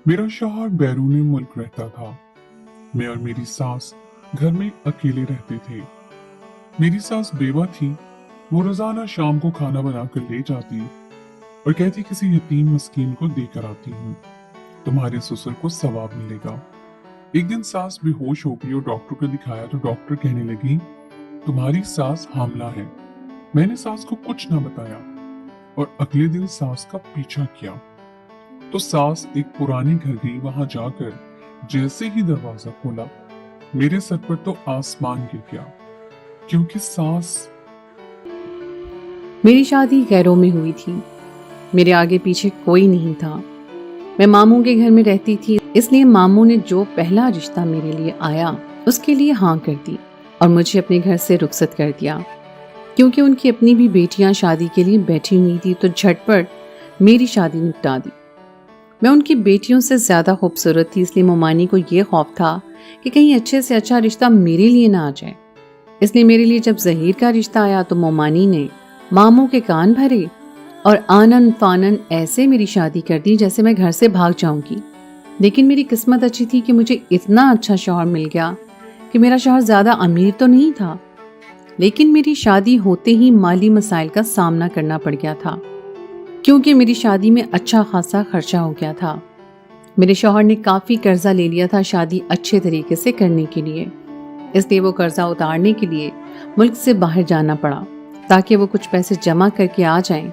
मेरा शौहर बैरून मुल्क रहता था। मैं और मेरी सास घर में अकेले रहते थे। मेरी सास बेवा थी। वो रोजाना शाम को खाना बनाकर ले जाती और कहती किसी यतीम मस्कीन को देकर आती हूँ, तुम्हारे ससुर को सवाब मिलेगा। एक दिन सास बेहोश हो गई और डॉक्टर को दिखाया तो डॉक्टर कहने लगी, तुम्हारी सास हामला है। मैंने सास को कुछ ना बताया और अगले दिन सास का पीछा किया तो सास एक पुराने घर गई। वहां जाकर जैसे ही दरवाजा खोला, मेरे सर पर तो आसमान गिर गया, क्योंकि सास। मेरी शादी गैरों में हुई थी। मेरे आगे पीछे कोई नहीं था। मैं मामू के घर में रहती थी, इसलिए मामू ने जो पहला रिश्ता मेरे लिए आया उसके लिए हाँ कर दी और मुझे अपने घर से रुखसत कर दिया। क्योंकि उनकी अपनी भी बेटियां शादी के लिए बैठी हुई थी तो झटपट मेरी शादी निपटा दी। मैं उनकी बेटियों से ज्यादा खूबसूरत थी, इसलिए मोमानी को ये खौफ था कि कहीं अच्छे से अच्छा रिश्ता मेरे लिए ना आ जाए। इसलिए मेरे लिए जब जहीर का रिश्ता आया तो मोमानी ने मामू के कान भरे और आनन फानन ऐसे मेरी शादी कर दी जैसे मैं घर से भाग जाऊंगी। लेकिन मेरी किस्मत अच्छी थी कि मुझे इतना अच्छा शौहर मिल गया कि मेरा शौहर ज्यादा अमीर तो नहीं था, लेकिन मेरी शादी होते ही माली मसाइल का सामना करना पड़ गया था, क्योंकि मेरी शादी में अच्छा खासा खर्चा हो गया था। मेरे शौहर ने काफी कर्जा ले लिया था शादी अच्छे तरीके से करने के लिए, इसलिए वो कर्जा उतारने के लिए मुल्क से बाहर जाना पड़ा ताकि वो कुछ पैसे जमा करके आ जाएं,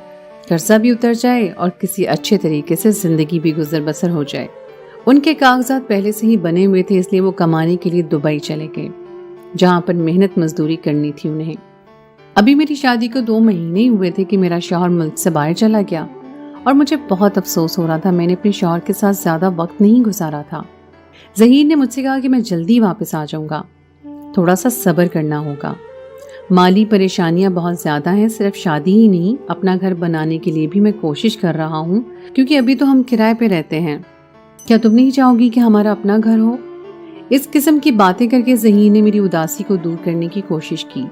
कर्जा भी उतर जाए और किसी अच्छे तरीके से जिंदगी भी गुजर बसर हो जाए। उनके कागजात पहले से ही बने हुए थे, इसलिए वो कमाने के लिए दुबई चले गए, जहां पर मेहनत मजदूरी करनी थी उन्हें। अभी मेरी शादी को 2 महीने ही हुए थे कि मेरा शौहर मुल्क से बाहर चला गया और मुझे बहुत अफसोस हो रहा था। मैंने अपने शौहर के साथ ज्यादा वक्त नहीं गुजारा था। जहीर ने मुझसे कहा कि मैं जल्दी वापस आ जाऊंगा, थोड़ा सा सब्र करना होगा। माली परेशानियां बहुत ज्यादा हैं, सिर्फ शादी ही नहीं, अपना घर बनाने के लिए भी मैं कोशिश कर रहा हूँ, क्योंकि अभी तो हम किराए पे रहते हैं। क्या तुम नहीं चाहोगी कि हमारा अपना घर हो? इस किस्म की बातें करके जहीर ने मेरी उदासी को दूर करने की कोशिश की,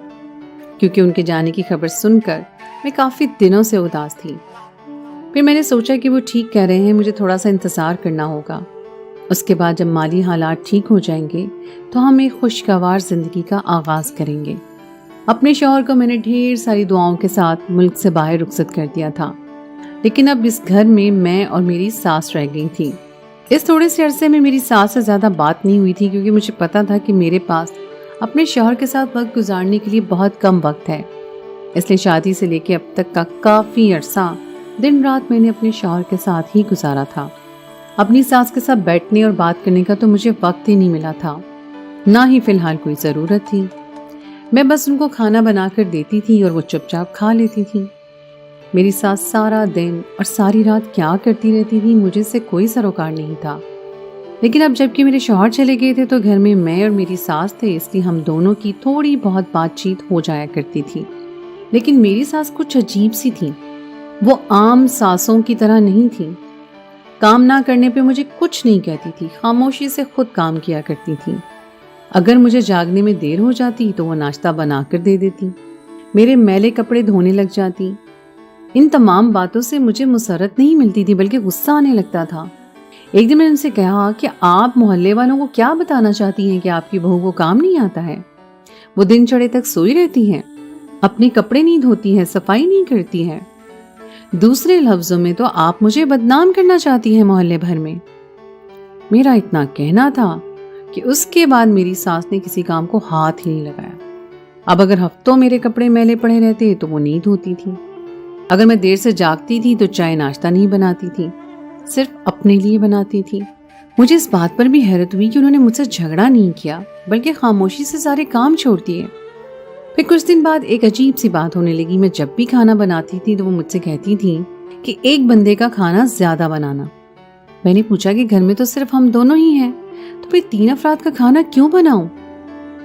क्योंकि उनके जाने की खबर सुनकर मैं काफी दिनों से उदास थी। फिर मैंने सोचा कि वो ठीक कह रहे हैं, मुझे थोड़ा सा इंतजार करना होगा। उसके बाद जब माली हालात ठीक हो जाएंगे तो हम एक खुशगवार जिंदगी का आगाज करेंगे। अपने शौहर को मैंने ढेर सारी दुआओं के साथ मुल्क से बाहर रुखसत कर दिया था, लेकिन अब इस घर में मैं और मेरी सास रह गई थी। इस थोड़े से अरसे में मेरी सास से ज्यादा बात नहीं हुई थी, क्योंकि मुझे पता था कि मेरे पास अपने शौहर के साथ वक्त गुजारने के लिए बहुत कम वक्त है। इसलिए शादी से लेकर अब तक का काफी अरसा दिन रात मैंने अपने शौहर के साथ ही गुजारा था। अपनी सास के साथ बैठने और बात करने का तो मुझे वक्त ही नहीं मिला था, ना ही फिलहाल कोई जरूरत थी। मैं बस उनको खाना बनाकर देती थी और वो चुपचाप खा लेती थी। मेरी सास सारा दिन और सारी रात क्या करती रहती थी, मुझे से कोई सरोकार नहीं था। लेकिन अब जबकि मेरे शौहर चले गए थे तो घर में मैं और मेरी सास थे, इसलिए हम दोनों की थोड़ी बहुत बातचीत हो जाया करती थी। लेकिन मेरी सास कुछ अजीब सी थी। वो आम सासों की तरह नहीं थी। काम ना करने पे मुझे कुछ नहीं कहती थी, खामोशी से खुद काम किया करती थी। अगर मुझे जागने में देर हो जाती तो वो नाश्ता बना कर दे देती, मेरे मैले कपड़े धोने लग जाती। इन तमाम बातों से मुझे मुसरत नहीं मिलती थी, बल्कि गुस्सा आने लगता था। एक दिन मैंने उनसे कहा कि आप मोहल्ले वालों को क्या बताना चाहती हैं कि आपकी बहू को काम नहीं आता है? वो दिन चढ़े तक सोई रहती हैं, अपने कपड़े नहीं धोती हैं, सफाई नहीं करती हैं। दूसरे लफ्जों में तो आप मुझे बदनाम करना चाहती हैं मोहल्ले भर में। मेरा इतना कहना था कि उसके बाद मेरी सास ने किसी काम को हाथ ही नहीं लगाया। अब अगर हफ्तों मेरे कपड़े मैले पड़े रहते तो वो नहीं धोती थी। अगर मैं देर से जागती थी तो चाय नाश्ता नहीं बनाती थी, सिर्फ अपने लिए बनाती थी। मुझे इस बात पर भी हैरत हुई कि उन्होंने मुझसे झगड़ा नहीं किया, बल्कि खामोशी से सारे काम छोड़ दिए। फिर कुछ दिन बाद एक अजीब सी बात होने लगी। मैं जब भी खाना बनाती थी तो वो मुझसे कहती थी कि एक बंदे का खाना ज्यादा बनाना। मैंने पूछा कि घर में तो सिर्फ हम दोनों ही हैं, तो फिर 3 अफराद का खाना क्यों बनाऊं?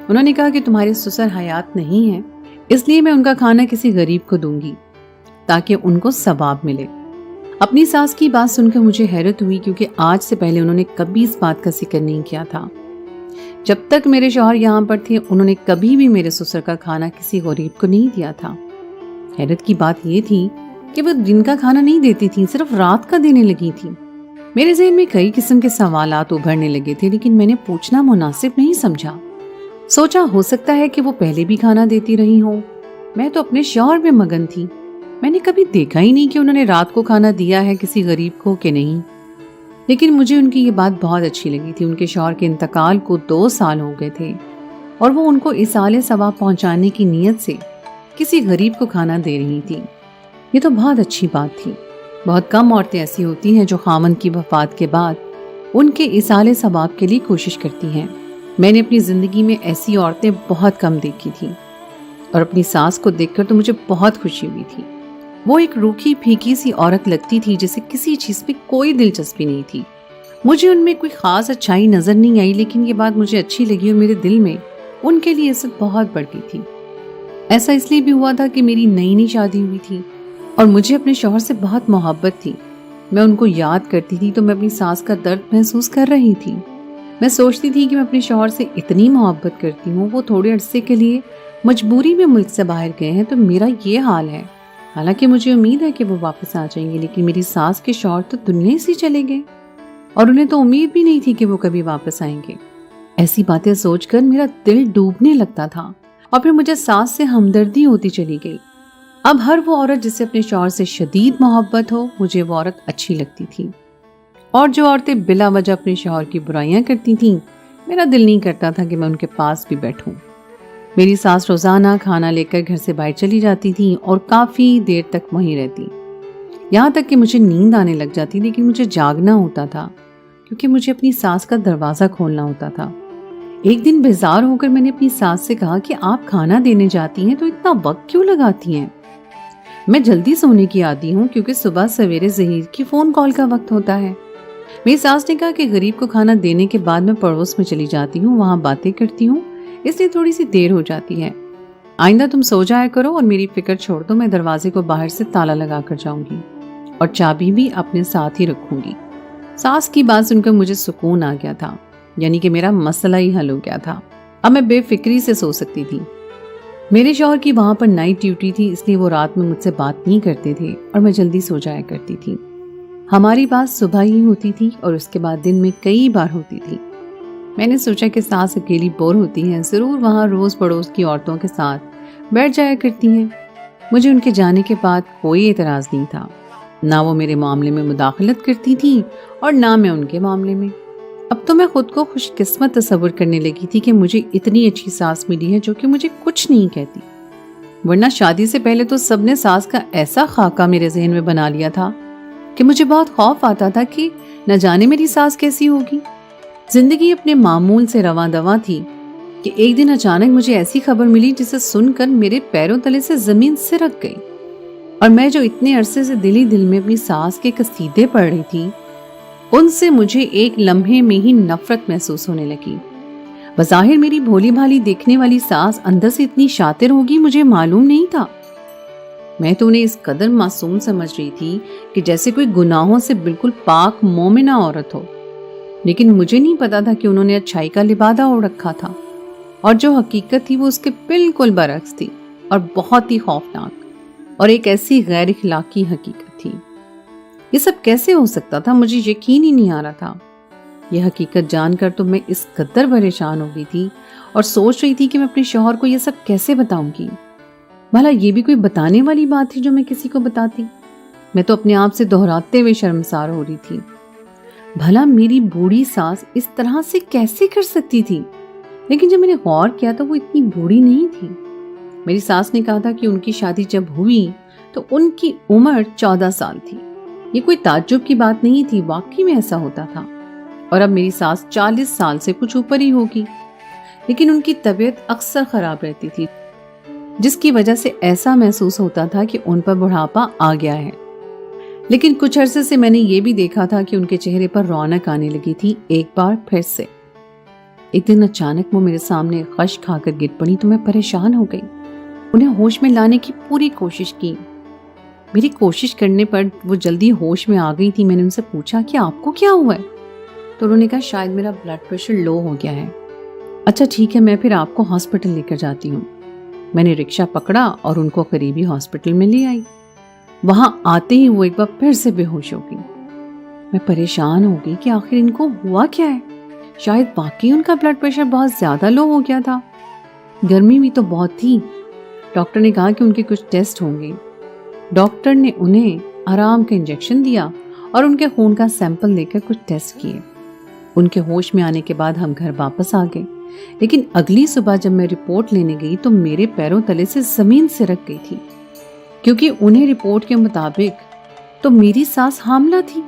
उन्होंने कहा कि तुम्हारे ससुर हयात नहीं है, इसलिए मैं उनका खाना किसी गरीब को दूंगी ताकि उनको सवाब मिले। अपनी सास की बात सुनकर मुझे हैरत हुई, क्योंकि आज से पहले उन्होंने कभी इस बात का जिक्र नहीं किया था। जब तक मेरे शौहर यहाँ पर थे उन्होंने कभी भी मेरे ससुर का खाना किसी गरीब को नहीं दिया था। हैरत की बात यह थी कि वो दिन का खाना नहीं देती थी, सिर्फ रात का देने लगी थी। میرے ذہن میں کئی قسم کے سوالات ابھرنے لگے تھے، لیکن میں نے پوچھنا مناسب نہیں سمجھا۔ سوچا ہو سکتا ہے کہ وہ پہلے بھی کھانا دیتی رہی ہوں، میں تو اپنے شوہر میں مگن تھی، میں نے کبھی دیکھا ہی نہیں کہ انہوں نے رات کو کھانا دیا ہے کسی غریب کو کہ نہیں۔ لیکن مجھے ان کی یہ بات بہت اچھی لگی تھی۔ ان کے شوہر کے انتقال کو 2 سال ہو گئے تھے اور وہ ان کو ایصال ثواب پہنچانے کی نیت سے کسی غریب کو کھانا دے رہی تھی۔ یہ تو بہت اچھی بات تھی۔ بہت کم عورتیں ایسی ہوتی ہیں جو خامن کی وفات کے بعد ان کے ایصال ثواب کے لیے کوشش کرتی ہیں۔ میں نے اپنی زندگی میں ایسی عورتیں بہت کم دیکھی تھیں، اور اپنی ساس کو دیکھ کر تو مجھے بہت خوشی ہوئی تھی۔ وہ ایک روکھی پھیکی سی عورت لگتی تھی جسے کسی چیز پہ کوئی دلچسپی نہیں تھی۔ مجھے ان میں کوئی خاص اچھائی نظر نہیں آئی، لیکن یہ بات مجھے اچھی لگی اور میرے دل میں ان کے لیے عزت بہت بڑھ گئی تھی۔ ایسا اس لیے بھی ہوا تھا کہ میری نئی شادی ہوئی تھی اور مجھے اپنے شوہر سے بہت محبت تھی۔ میں ان کو یاد کرتی تھی تو میں اپنی ساس کا درد محسوس کر رہی تھی۔ میں سوچتی تھی کہ میں اپنے شوہر سے اتنی محبت کرتی ہوں، وہ تھوڑے عرصے کے لیے مجبوری میں ملک سے باہر گئے ہیں تو میرا یہ حال ہے۔ حالانکہ مجھے امید ہے کہ وہ واپس آ جائیں گے، لیکن میری ساس کے شوہر تو دنیا سے چلے گئے اور انہیں تو امید بھی نہیں تھی کہ وہ کبھی واپس آئیں گے۔ ایسی باتیں سوچ کر میرا دل ڈوبنے لگتا تھا اور پھر مجھے ساس سے ہمدردی ہوتی چلی گئی۔ اب ہر وہ عورت جسے اپنے شوہر سے شدید محبت ہو، مجھے وہ عورت اچھی لگتی تھی، اور جو عورتیں بلا وجہ اپنے شوہر کی برائیاں کرتی تھیں، میرا دل نہیں کرتا تھا کہ میں ان کے پاس بھی بیٹھوں۔ میری ساس روزانہ کھانا لے کر گھر سے باہر چلی جاتی تھی اور کافی دیر تک وہیں رہتی، یہاں تک کہ مجھے نیند آنے لگ جاتی، لیکن مجھے جاگنا ہوتا تھا کیونکہ مجھے اپنی ساس کا دروازہ کھولنا ہوتا تھا۔ ایک دن بیزار ہو کر میں نے اپنی ساس سے کہا کہ آپ کھانا دینے جاتی ہیں تو اتنا وقت کیوں لگاتی ہیں؟ میں جلدی سونے کی عادی ہوں کیونکہ صبح سویرے ظہیر کی فون کال کا وقت ہوتا ہے۔ میری ساس نے کہا کہ غریب کو کھانا دینے کے بعد میں پڑوس میں چلی جاتی ہوں، وہاں باتیں کرتی ہوں، اس لیے تھوڑی سی دیر ہو جاتی ہے۔ آئندہ تم سو جایا کرو اور میری فکر چھوڑ دو، میں دروازے کو باہر سے تالا لگا کر جاؤں گی اور چابی بھی اپنے ساتھ ہی رکھوں گی۔ ساس کی بات سن کر مجھے سکون آ گیا تھا، یعنی کہ میرا مسئلہ ہی حل ہو گیا تھا۔ اب میں بے فکری سے سو سکتی تھی۔ میرے شوہر کی وہاں پر نائٹ ڈیوٹی تھی، اس لیے وہ رات میں مجھ سے بات نہیں کرتے تھے اور میں جلدی سو جایا کرتی تھی۔ ہماری بات صبح ہی ہوتی تھی اور اس کے بعد دن میں کئی بار ہوتی تھی۔ میں نے سوچا کہ ساس اکیلی بور ہوتی ہیں، ضرور وہاں روز پڑوس کی عورتوں کے ساتھ بیٹھ جایا کرتی ہیں۔ مجھے ان کے جانے کے بعد کوئی اعتراض نہیں تھا، نہ وہ میرے معاملے میں مداخلت کرتی تھی اور نہ میں ان کے معاملے میں۔ اب تو میں خود کو خوش قسمت تصور کرنے لگی تھی کہ مجھے اتنی اچھی ساس ملی ہے جو کہ مجھے کچھ نہیں کہتی، ورنہ شادی سے پہلے تو سب نے ساس کا ایسا خاکہ میرے ذہن میں بنا لیا تھا کہ مجھے بہت خوف آتا تھا کہ نہ جانے میری ساس کیسی ہوگی۔ زندگی اپنے معمول سے رواں دواں تھی کہ ایک دن اچانک مجھے ایسی خبر ملی جسے سن کر میرے پیروں تلے سے زمین سرک گئی، اور میں جو اتنے عرصے سے دل ہی دل میں اپنی ساس کے قصیدے پڑھ رہی تھی، ان سے مجھے ایک لمحے میں ہی نفرت محسوس ہونے لگی۔ بظاہر میری بھولی بھالی دیکھنے والی ساس اندر سے اتنی شاطر ہوگی مجھے معلوم نہیں تھا۔ میں تو انہیں اس قدر معصوم سمجھ رہی تھی کہ جیسے کوئی گناہوں سے بالکل پاک مومنہ عورت ہو، لیکن مجھے نہیں پتا تھا کہ انہوں نے اچھائی کا لبادہ اوڑھ رکھا تھا، اور جو حقیقت تھی وہ اس کے بالکل برعکس تھی اور بہت ہی خوفناک، اور ایک ایسی غیر اخلاقی حقیقت تھی۔ یہ سب کیسے ہو سکتا تھا؟ مجھے یقین ہی نہیں آ رہا تھا۔ یہ حقیقت جان کر تو میں اس قدر پریشان ہو گئی تھی اور سوچ رہی تھی کہ میں اپنے شوہر کو یہ سب کیسے بتاؤں گی۔ بھلا یہ بھی کوئی بتانے والی بات تھی جو میں کسی کو بتاتی؟ میں تو اپنے آپ سے دہراتے ہوئے شرمسار ہو رہی تھی۔ بھلا میری بوڑھی ساس اس طرح سے کیسے کر سکتی تھی؟ لیکن جب میں نے غور کیا تو وہ اتنی بوڑھی نہیں تھی۔ میری ساس نے کہا تھا کہ ان کی شادی جب ہوئی تو ان کی عمر 14 سال تھی۔ یہ کوئی تعجب کی بات نہیں تھی، واقعی میں ایسا ہوتا تھا، اور اب میری ساس 40 سال سے کچھ اوپر ہی ہوگی، لیکن ان کی طبیعت اکثر خراب رہتی تھی، جس کی وجہ سے ایسا محسوس ہوتا تھا کہ ان پر بڑھاپا آ گیا ہے۔ لیکن کچھ عرصے سے میں نے یہ بھی دیکھا تھا کہ ان کے چہرے پر رونق آنے لگی تھی ایک بار پھر سے۔ ایک دن اچانک وہ میرے سامنے غش کھا کر گر پڑی تو میں پریشان ہو گئی۔ انہیں ہوش میں لانے کی پوری کوشش کی، میری کوشش کرنے پر وہ جلدی ہوش میں آ گئی تھی۔ میں نے ان سے پوچھا کہ آپ کو کیا ہوا ہے؟ تو انہوں نے کہا شاید میرا بلڈ پریشر لو ہو گیا ہے۔ اچھا ٹھیک ہے، میں پھر آپ کو ہاسپٹل لے کر جاتی ہوں۔ میں نے رکشہ پکڑا اور ان کو قریبی ہاسپٹل میں لے آئی۔ وہاں آتے ہی وہ ایک بار پھر سے بے ہوش ہو گئی۔ میں پریشان ہو گئی کہ آخر ان کو ہوا کیا ہے. شاید واقعی ان کا بلڈ پریشر بہت زیادہ لو ہو گیا تھا. گرمی بھی تو بہت تھی. ڈاکٹر نے کہا کہ ان کے کچھ ٹیسٹ ہوں گے. ڈاکٹر نے انہیں آرام کا انجیکشن دیا اور ان کے خون کا سیمپل لے کر کچھ ٹیسٹ کیے. ان کے ہوش میں آنے کے بعد ہم گھر واپس آ گئے. لیکن اگلی صبح جب میں رپورٹ لینے گئی تو میرے پیروں تلے سے زمین سرک گئی تھی، کیونکہ انہیں رپورٹ کے مطابق تو میری ساس حاملہ تھی.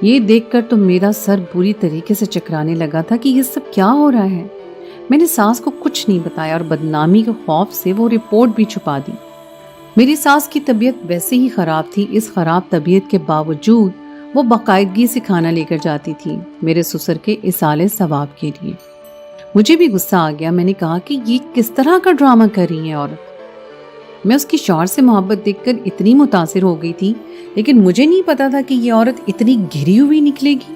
یہ دیکھ کر تو میرا سر بری طریقے سے چکرانے لگا تھا کہ یہ سب کیا ہو رہا ہے. میں نے ساس کو کچھ نہیں بتایا اور بدنامی کے خوف سے وہ رپورٹ بھی چھپا دی. میری ساس کی طبیعت ویسے ہی خراب تھی. اس خراب طبیعت کے باوجود وہ باقاعدگی سے کھانا لے کر جاتی تھی میرے سسر کے ایصال ثواب کے لیے. مجھے بھی غصہ آ گیا. میں نے کہا کہ یہ کس طرح کا ڈرامہ کر رہی ہے عورت. میں اس کی شوہر سے محبت دیکھ کر اتنی متاثر ہو گئی تھی، لیکن مجھے نہیں پتا تھا کہ یہ عورت اتنی گھری ہوئی نکلے گی.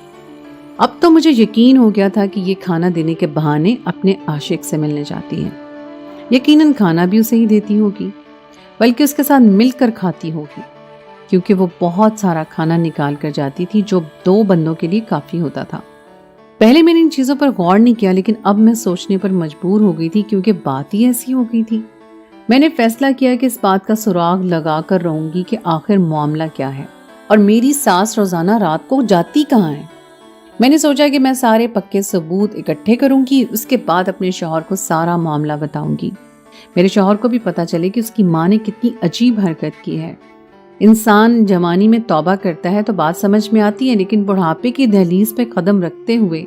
اب تو مجھے یقین ہو گیا تھا کہ یہ کھانا دینے کے بہانے اپنے عاشق سے ملنے جاتی ہے. یقیناً کھانا بھی اسے ہی دیتی ہوگی، بلکہ اس کے ساتھ مل کر کھاتی ہوگی، کیونکہ وہ بہت سارا کھانا نکال کر جاتی تھی جو 2 بندوں کے لیے کافی ہوتا تھا. پہلے میں نے ان چیزوں پر غور نہیں کیا، لیکن اب میں سوچنے پر مجبور ہو گئی تھی کیونکہ بات ہی ایسی ہو گئی تھی. میں نے فیصلہ کیا کہ اس بات کا سراغ لگا کر رہوں گی کہ آخر معاملہ کیا ہے اور میری ساس روزانہ رات کو جاتی کہاں ہے. میں نے سوچا کہ میں سارے پکے ثبوت اکٹھے کروں گی، اس کے بعد اپنے شوہر کو سارا معاملہ بتاؤں گی. میرے شوہر کو بھی پتا چلے کہ اس کی ماں نے کتنی عجیب حرکت کی ہے. انسان جوانی میں توبہ کرتا ہے تو بات سمجھ میں آتی ہے، لیکن بڑھاپے کی دہلیز پہ قدم رکھتے ہوئے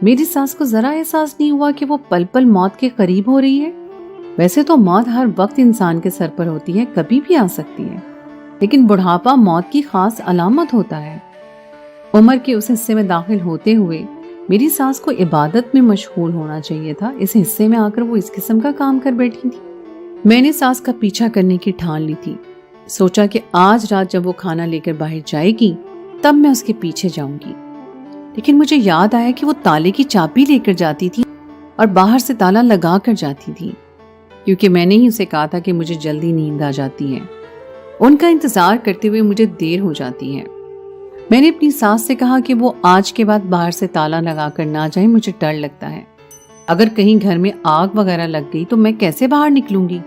میری ساس کو ذرا احساس نہیں ہوا کہ وہ پل پل موت کے قریب ہو رہی ہے. ویسے تو موت ہر وقت انسان کے سر پر ہوتی ہے، کبھی بھی آ سکتی ہے، لیکن بڑھاپا موت کی خاص علامت ہوتا ہے. عمر کے اس حصے میں داخل ہوتے ہوئے میری ساس کو عبادت میں مشغول ہونا چاہیے تھا. اس حصے میں آ کر وہ اس قسم کا کام کر بیٹھی تھی. میں نے ساس کا پیچھا کرنے کی ٹھان لی تھی. سوچا کہ آج رات جب وہ کھانا لے کر باہر جائے گی تب میں اس کے پیچھے جاؤں گی. لیکن مجھے یاد آیا کہ وہ تالے کی چابی لے کر جاتی تھی اور باہر سے تالا لگا کر جاتی تھی، کیونکہ میں نے ہی اسے کہا تھا کہ مجھے جلدی نیند آ جاتی ہے. ان کا انتظار کرتے ہوئے مجھے دیر ہو جاتی ہے. میں نے اپنی ساس سے کہا کہ وہ آج کے بعد باہر سے تالا لگا کر نہ جائے، مجھے ڈر لگتا ہے. اگر کہیں گھر میں آگ وغیرہ لگ گئی تو میں کیسے باہر نکلوں گی.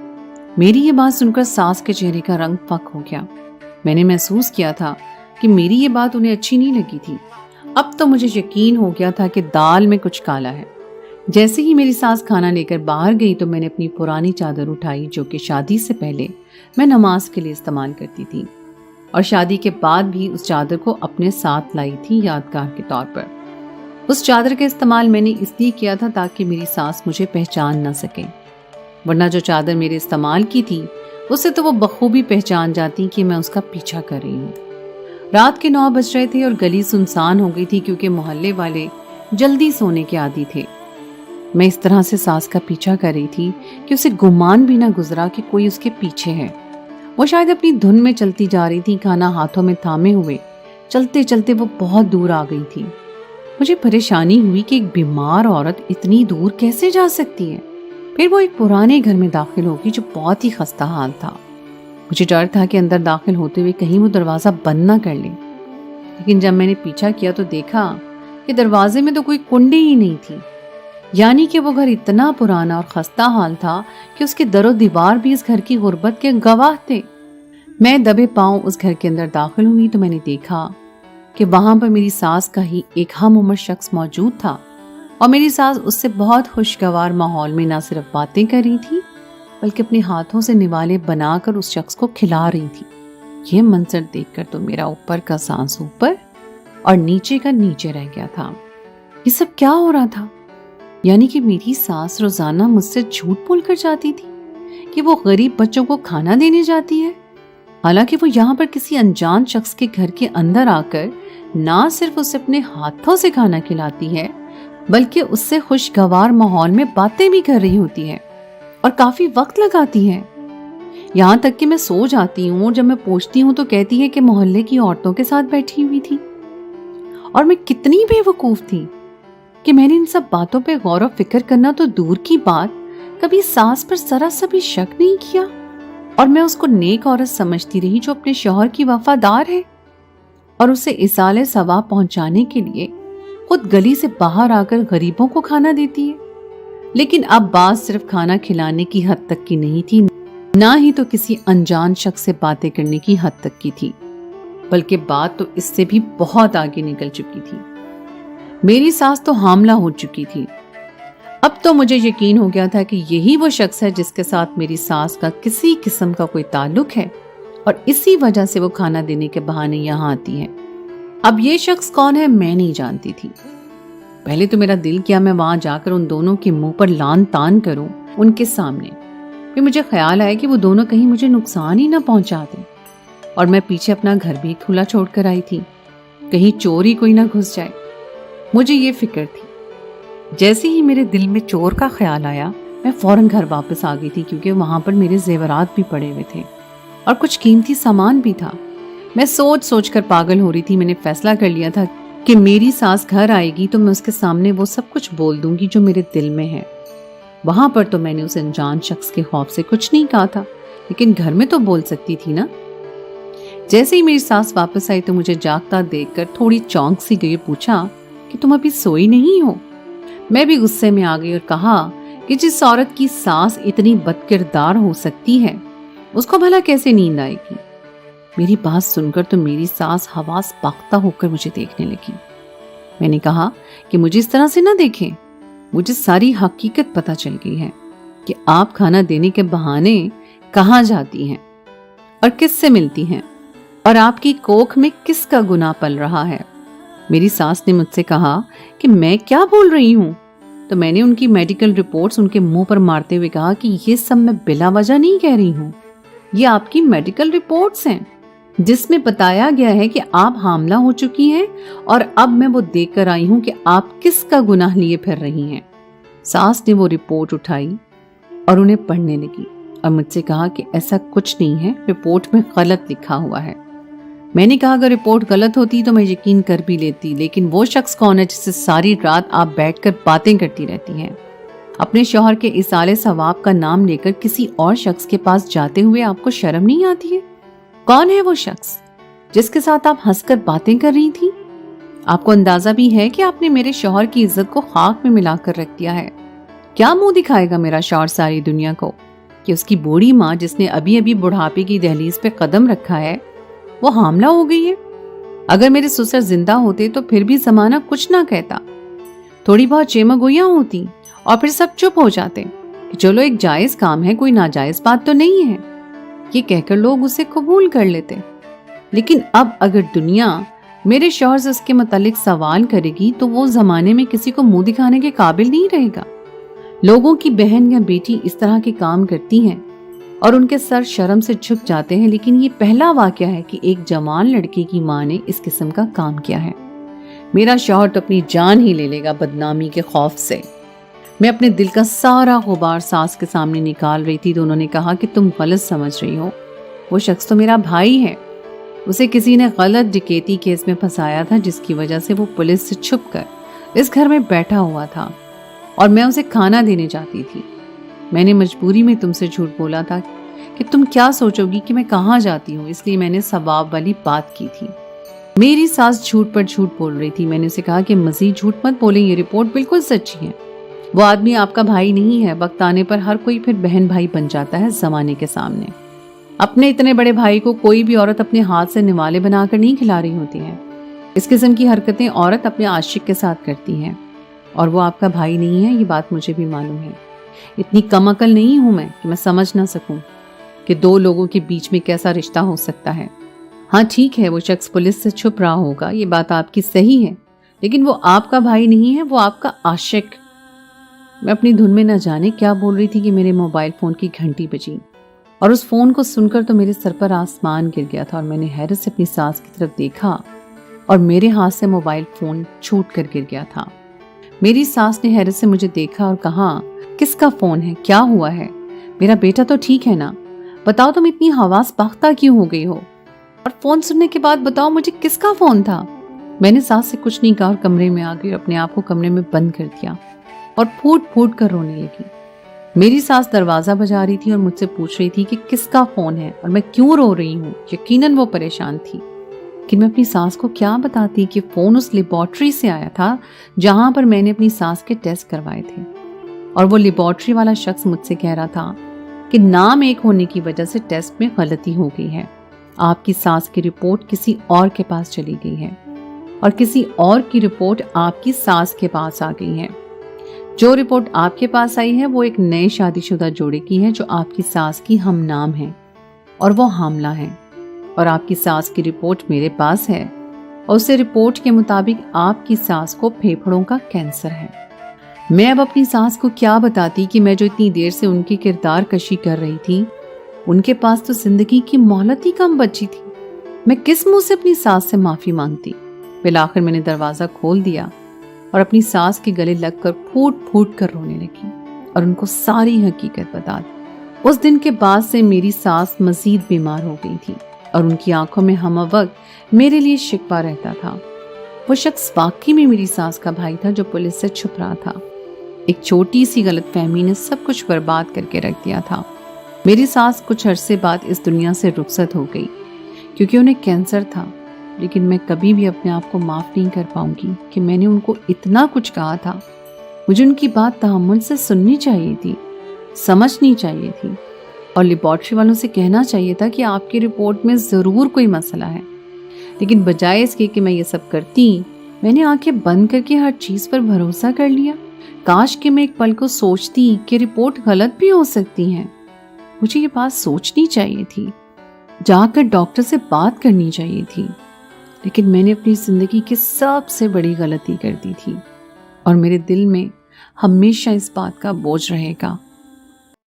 میری یہ بات سن کر ساس کے چہرے کا رنگ پھک ہو گیا. میں نے محسوس کیا تھا کہ میری یہ بات انہیں اچھی نہیں لگی تھی. اب تو مجھے یقین ہو گیا تھا کہ دال میں کچھ کالا ہے. جیسے ہی میری ساس کھانا لے کر باہر گئی تو میں نے اپنی پرانی چادر اٹھائی جو کہ شادی سے پہلے میں نماز کے لیے استعمال کرتی تھی، اور شادی کے بعد بھی اس چادر کو اپنے ساتھ لائی تھی یادگار کے طور پر. اس چادر کا استعمال میں نے اس لیے کیا تھا تاکہ میری ساس مجھے پہچان نہ سکے، ورنہ جو چادر میرے استعمال کی تھی اسے تو وہ بخوبی پہچان جاتی کہ میں اس کا پیچھا کر رہی ہوں. رات کے 9 بج رہے تھے اور گلی سنسان ہو گئی تھی کیونکہ محلے والے جلدی سونے کے عادی تھے. میں اس طرح سے ساس کا پیچھا کر رہی تھی کہ اسے گمان بھی نہ گزرا کہ کوئی اس کے پیچھے ہے. وہ شاید اپنی دھن میں چلتی جا رہی تھی، کھانا ہاتھوں میں تھامے ہوئے. چلتے چلتے وہ بہت دور آ گئی تھی. مجھے پریشانی ہوئی کہ ایک بیمار عورت اتنی دور کیسے جا سکتی ہے. پھر وہ ایک پرانے گھر میں داخل ہوگی جو بہت ہی خستہ حال تھا. مجھے ڈر تھا کہ اندر داخل ہوتے ہوئے کہیں وہ دروازہ بند نہ کر لے. لیکن جب میں نے پیچھا کیا تو دیکھا کہ دروازے میں تو کوئی کنڈی ہی نہیں تھی. یعنی کہ وہ گھر اتنا پرانا اور خستہ حال تھا کہ اس کے در و دیوار بھی اس گھر کی غربت کے گواہ تھے. میں دبے پاؤں اس گھر کے اندر داخل ہوئی تو میں نے دیکھا کہ وہاں پر میری ساس کا ہی ایک ہم عمر شخص موجود تھا، اور میری ساس اس سے بہت خوشگوار ماحول میں نہ صرف باتیں کر رہی تھی بلکہ اپنے ہاتھوں سے نوالے بنا کر اس شخص کو کھلا رہی تھی. یہ منظر دیکھ کر تو میرا اوپر کا سانس اوپر اور نیچے کا نیچے رہ گیا تھا. یہ سب کیا ہو رہا تھا؟ یعنی کہ میری ساس روزانہ مجھ سے جھوٹ بول کر جاتی تھی کہ وہ غریب بچوں کو کھانا دینے جاتی ہے، حالانکہ وہ یہاں پر کسی انجان شخص کے گھر کے اندر آ کر نہ صرف اسے اپنے ہاتھوں سے کھانا کھلاتی ہے بلکہ اس سے خوشگوار ماحول میں باتیں بھی کر رہی ہوتی ہے اور کافی وقت لگاتی ہے. یہاں تک کہ میں سو جاتی ہوں، جب میں پوچھتی ہوں تو کہتی ہے کہ محلے کی عورتوں کے ساتھ بیٹھی ہوئی تھی. اور میں کتنی بے وقوف تھی کہ میں نے ان سب باتوں پہ غور و فکر کرنا تو دور کی بات، کبھی ساس پر ذرا سا بھی شک نہیں کیا، اور میں اس کو نیک عورت سمجھتی رہی جو اپنے شوہر کی وفادار ہے. और उसे इसाले सवाब पहुंचाने के लिए खुद गली से बाहर आकर गरीबों को खाना देती है। लेकिन अब बात सिर्फ खाना खिलाने की हद तक की नहीं थी, ना ही तो किसी अनजान शख्स से बातें करने की हद तक की थी, बल्कि बात तो इससे भी बहुत आगे निकल चुकी थी। मेरी सास तो हामला हो चुकी थी। अब तो मुझे यकीन हो गया था कि यही वो शख्स है जिसके साथ मेरी सास का किसी किस्म का कोई ताल्लुक है और इसी वजह से वो खाना देने के बहाने यहाँ आती है। अब ये शख्स कौन है मैं नहीं जानती थी। पहले तो मेरा दिल किया मैं वहां जाकर उन दोनों के मुंह पर लान तान करूं उनके सामने। फिर मुझे ख्याल आया कि वो दोनों कहीं मुझे नुकसान ही ना पहुंचा दें, और मैं पीछे अपना घर भी खुला छोड़कर आई थी, कहीं चोर ही कोई ना घुस जाए। मुझे ये फिक्र थी। जैसे ही मेरे दिल में चोर का ख्याल आया मैं फौरन घर वापस आ गई थी, क्योंकि वहां पर मेरे जेवरात भी पड़े हुए थे और कुछ कीमती सामान भी था। मैं सोच सोच कर पागल हो रही थी। मैंने फैसला कर लिया था कि मेरी सास घर आएगी तो मैं उसके सामने वो सब कुछ बोल दूंगी जो मेरे दिल में है। वहां पर तो मैंने उस अनजान शख्स के खौफ से कुछ नहीं कहा था, लेकिन घर में तो बोल सकती थी ना। जैसे ही मेरी सास वापस आई तो मुझे जागता देखकर थोड़ी चौंक सी गई। पूछा कि तुम अभी सोई नहीं हो? मैं भी गुस्से में आ गई और कहा कि जिस औरत की सास इतनी बदकिरदार हो सकती है उसको भला कैसे नींद आएगी। मेरी बात सुनकर तो मेरी सास हवास पाख्ता होकर मुझे देखने लगी। मैंने कहा कि मुझे इस तरह से ना देखें, मुझे सारी हकीकत पता चल गई है कि आप खाना देने के बहाने कहाँ जाती हैं और किससे मिलती हैं और आपकी कोख में किसका गुनाह पल रहा है। मेरी सास ने मुझसे कहा कि मैं क्या बोल रही हूँ, तो मैंने उनकी मेडिकल रिपोर्ट्स उनके मुंह पर मारते हुए कहा कि ये सब मैं बिला वजह नहीं कह रही हूँ। ये आपकी मेडिकल रिपोर्ट्स हैं जिसमें बताया गया है कि आप हामला हो चुकी हैं, और अब मैं वो देख कर आई हूँ कि आप किसका गुनाह लिए फिर रही हैं। सास ने वो रिपोर्ट उठाई और उन्हें पढ़ने लगी और मुझसे कहा कि ऐसा कुछ नहीं है, रिपोर्ट में गलत लिखा हुआ है। मैंने कहा अगर रिपोर्ट गलत होती तो मैं यकीन कर भी लेती, लेकिन वो शख्स कौन है जिससे सारी रात आप बैठकर बातें करती रहती हैं? अपने शौहर के इसाले सवाब का नाम लेकर किसी और शख्स के पास जाते हुए आपको शर्म नहीं आती है? कौन है वो शख्स जिसके साथ आप हंसकर बातें कर रही थी? आपको अंदाजा भी है कि आपने मेरे शौहर की इज्जत को खाक में मिलाकर रख दिया है। क्या मुंह दिखाएगा मेरा शौहर सारी दुनिया को कि उसकी बूढ़ी माँ जिसने अभी अभी बुढ़ापे की दहलीज पे कदम रखा है वो हामला हो गई है? अगर मेरे ससुर जिंदा होते तो फिर भी जमाना कुछ ना कहता, थोड़ी बहुत चेमगोइयां होती और फिर सब चुप हो जाते कि चलो एक जायज काम है, कोई नाजायज बात तो नहीं है, ये कहकर लोग उसे कबूल कर लेते। लेकिन अब अगर दुनिया मेरे शौहर से उसके मुतालिक सवाल करेगी तो वो जमाने में किसी को मुंह दिखाने के काबिल नहीं रहेगा। लोगों की बहन या बेटी इस तरह के काम करती हैं और उनके सर शर्म से झुक जाते हैं, लेकिन ये पहला वाकया है कि एक जवान लड़के की माँ ने इस किस्म का काम किया है। मेरा शौहर तो अपनी जान ही ले लेगा बदनामी के खौफ से। मैं अपने दिल का सारा गुबार सास के सामने निकाल रही थी तो उन्होंने कहा कि तुम गलत समझ रही हो, वो शख्स तो मेरा भाई है। उसे किसी ने गलत डकैती केस में फंसाया था जिसकी वजह से वो पुलिस से छुपकर इस घर में बैठा हुआ था और मैं उसे खाना देने जाती थी। मैंने मजबूरी में तुमसे झूठ बोला था कि तुम क्या सोचोगी कि मैं कहाँ जाती हूँ, इसलिए मैंने सवाब वाली बात की थी। मेरी सास झूठ पर झूठ बोल रही थी। मैंने उसे कहा कि मजीद झूठ मत बोलें, ये रिपोर्ट बिल्कुल सच्ची है। वो आदमी आपका भाई नहीं है। वक्त आने पर हर कोई फिर बहन भाई बन जाता है जमाने के सामने। अपने इतने बड़े भाई को कोई भी औरत अपने हाथ से निवाले बनाकर नहीं खिला रही होती है। इस किस्म की हरकतें औरत अपने आशिक के साथ करती है और वो आपका भाई नहीं है, ये बात मुझे भी मालूम है। इतनी कम अकल नहीं हूं मैं कि मैं समझ ना सकूं कि दो लोगों के बीच में कैसा रिश्ता हो सकता है। हाँ ठीक है, वो शख्स पुलिस से छुप रहा होगा, ये बात आपकी सही है, लेकिन वो आपका भाई नहीं है, वो आपका आशिक। मैं अपनी धुन में न जाने क्या बोल रही थी कि मेरे मोबाइल फोन की घंटी बजी और उस फोन को सुनकर तो मेरे सर पर आसमान गिर गया था और मैंने हैरत से अपनी सास की तरफ देखा और मेरे हाथ से मोबाइल फोन छूट कर गिर गया था। मेरी सास ने हैरत से मुझे देखा और कहा, किसका फोन है, क्या हुआ है? मेरा बेटा तो ठीक है ना? बताओ तुम इतनी हवास पाख्ता क्यों हो गई हो? और फोन सुनने के बाद बताओ मुझे किसका फोन था? मैंने सास से कुछ नहीं कहा और कमरे में आ गई और अपने आप को कमरे में बंद कर दिया और फूट फूट कर रोने लगी। मेरी सास दरवाजा बजा रही थी और मुझसे पूछ रही थी कि किसका फोन है और मैं क्यों रो रही हूँ। यकीनन वो परेशान थी। लेकिन मैं अपनी सास को क्या बताती कि फोन उस लेबोरेटरी से आया था जहां पर मैंने अपनी सास के टेस्ट करवाए थे, और वो लेबोरेटरी वाला शख्स मुझसे कह रहा था कि नाम एक होने की वजह से टेस्ट में गलती हो गई है, आपकी सास की रिपोर्ट किसी और के पास चली गई है और किसी और की रिपोर्ट आपकी सास के पास आ गई है। जो रिपोर्ट आपके पास आई है वो एक नए शादीशुदा जोड़े की है जो आपकी सास की हम नाम है और वो हामला है, और आपकी सास की रिपोर्ट मेरे पास है और उस रिपोर्ट के मुताबिक आपकी सास को फेफड़ों का कैंसर है। मैं अब अपनी सास को क्या बताती कि मैं जो इतनी देर से उनकी किरदार कशी कर रही थी, उनके पास तो जिंदगी की मोहलत ही कम बची थी। मैं किस मुंह से अपनी सास से माफी मांगती। फिर आखिर मैंने दरवाजा खोल दिया और अपनी सास के गले लगकर फूट फूट कर रोने लगी और उनको सारी हकीकत बता दी। उस दिन के बाद से मेरी सास मजीद बीमार हो गई थी और उनकी आंखों में हम वक्त मेरे लिए शिकवा रहता था। वो शख्स वाकई में मेरी सास का भाई था जो पुलिस से छुप रहा था। एक छोटी सी गलतफहमी ने सब कुछ बर्बाद करके रख दिया था। मेरी सास कुछ अरसे बाद इस दुनिया से रुखसत हो गई क्योंकि उन्हें कैंसर था, लेकिन मैं कभी भी अपने आप को माफ नहीं कर पाऊंगी कि मैंने उनको इतना कुछ कहा था। मुझे उनकी बात तहम्मुल से सुननी चाहिए थी, समझनी चाहिए थी और लेबोरेटरी वालों से कहना चाहिए था कि आपकी रिपोर्ट में जरूर कोई मसला है। लेकिन बजाय इसके कि मैं ये सब करती, मैंने आंखें बंद करके हर चीज पर भरोसा कर लिया। काश कि मैं एक पल को सोचती कि रिपोर्ट गलत भी हो सकती है। मुझे ये बात सोचनी चाहिए थी, जाकर डॉक्टर से बात करनी चाहिए थी, लेकिन मैंने अपनी जिंदगी की सबसे बड़ी गलती कर दी थी और मेरे दिल में हमेशा इस बात का बोझ रहेगा